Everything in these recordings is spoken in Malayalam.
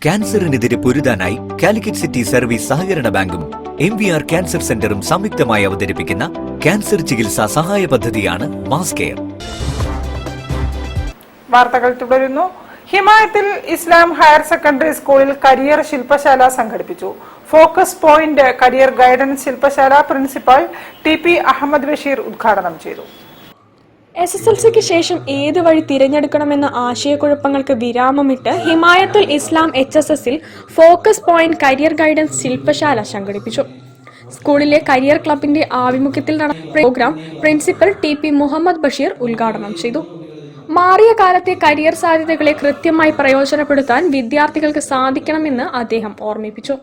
ക്യാൻസറിനെതിരെ പൊരുതാനായി കാലിക്കറ്റ് സിറ്റി സർവീസ് സഹകരണ ബാങ്കും MVR ക്യാൻസർ സെന്ററും സംയുക്തമായി അവതരിപ്പിക്കുന്ന ക്യാൻസർ ചികിത്സാ സഹായ പദ്ധതിയാണ് മാസ് കെയർ. വാർത്തകൾ തുടരുന്നു. ഹിമായത്തിൽ ഇസ്ലാം ഹയർ സെക്കൻഡറി സ്കൂളിൽ കരിയർ ശില്പശാല സംഘടിപ്പിച്ചു. ഫോക്കസ് പോയിന്റ് കരിയർ ഗൈഡൻസ് ശില്പശാല പ്രിൻസിപ്പൽ TP അഹമ്മദ് ബഷീർ ഉദ്ഘാടനം ചെയ്തു. SSLCക്ക് ശേഷം ഏത് വഴി തിരഞ്ഞെടുക്കണമെന്ന ആശയക്കുഴപ്പങ്ങൾക്ക് വിരാമമിട്ട് ഹിമായത്തുൽ ഇസ്ലാം HSSൽ ഫോക്കസ് പോയിന്റ് കരിയർ ഗൈഡൻസ് ശില്പശാല സംഘടിപ്പിച്ചു. സ്കൂളിലെ കരിയർ ക്ലബിന്റെ ആഭിമുഖ്യത്തിൽ നടന്ന programme principal TP Muhammad Basheer ഉദ്ഘാടനം ചെയ്തു. മാറിയ കാലത്തെ കരിയർ സാധ്യതകളെ കൃത്യമായി പ്രയോജനപ്പെടുത്താൻ വിദ്യാർത്ഥികൾക്ക് സാധിക്കണമെന്ന് അദ്ദേഹം ഓർമ്മിപ്പിച്ചു.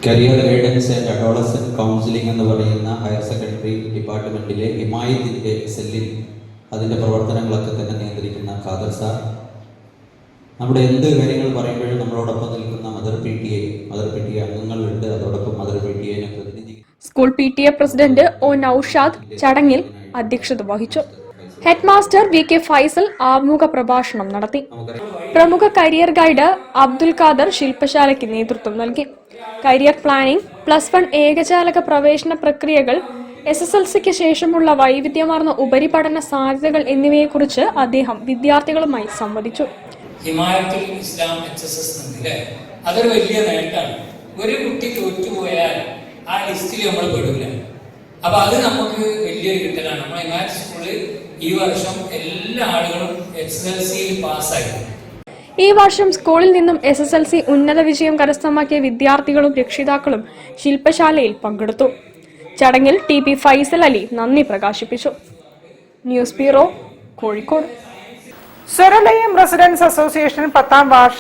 Career guidance and adolescent counselling എന്ന് പറയുന്ന ഹയർ സെക്കൻഡറി ഡിപ്പാർട്ട്മെന്റിലെ ഹിമായത്തിന്റെ സെല്ലിൽ അതിന്റെ പ്രവർത്തനങ്ങളൊക്കെ തന്നെ നിയന്ത്രിക്കുന്ന ഖാദർ സാർ, നമ്മുടെ എന്ത് കാര്യങ്ങൾ പറയുമ്പോഴും നമ്മളോടൊപ്പം നിൽക്കുന്ന മദർ PTA അംഗങ്ങളുണ്ട്. അതോടൊപ്പം മദർ PTA പ്രതിനിധി school PTA president O Naushad ചടങ്ങിൽ അധ്യക്ഷത വഹിച്ചു. ഹെഡ് മാസ്റ്റർ VK ഫൈസൽ ആമുഖ പ്രഭാഷണം നടത്തി. പ്രമുഖ കരിയർ ഗൈഡ് അബ്ദുൽ ഖാദർ ശില്പശാലയ്ക്ക് നേതൃത്വം നൽകി. കരിയർ പ്ലാനിംഗ്, +1 ഏകജാലക പ്രവേശന പ്രക്രിയകൾ, SSLCക്ക് ശേഷമുള്ള വൈവിധ്യമാർന്ന ഉപരിപഠന സാധ്യതകൾ എന്നിവയെക്കുറിച്ച് അദ്ദേഹം വിദ്യാർത്ഥികളുമായി സംവദിച്ചു. ഹിമായത്തുൽ ഇസ്ലാം HSS അതൊരു വലിയ നേട്ടമാണ്. ഒരു കുട്ടി തോറ്റുപോയാൽ ആ ലിസ്റ്റിൽ നമ്മൾ പെടില്ല. അപ്പൊ അത് നമുക്ക് വലിയൊരു കിട്ടലാണ്. നമ്മുടെ ഹിമായത്ത് സ്കൂളിൽ ഈ വർഷം എല്ലാ ആളുകളും SSLCയിൽ പാസ്സായി. ഈ വർഷം സ്കൂളിൽ നിന്നും SSLC ഉന്നത വിജയം കരസ്ഥമാക്കിയ വിദ്യാർത്ഥികളും രക്ഷിതാക്കളും ശില്പശാലയിൽ പങ്കെടുത്തു. ചടങ്ങിൽ TP ഫൈസൽ അലി നന്ദി പ്രകാശിപ്പിച്ചു. News bureau, Kozhikode. Swaralayam residents association 10ാം വാർഷിക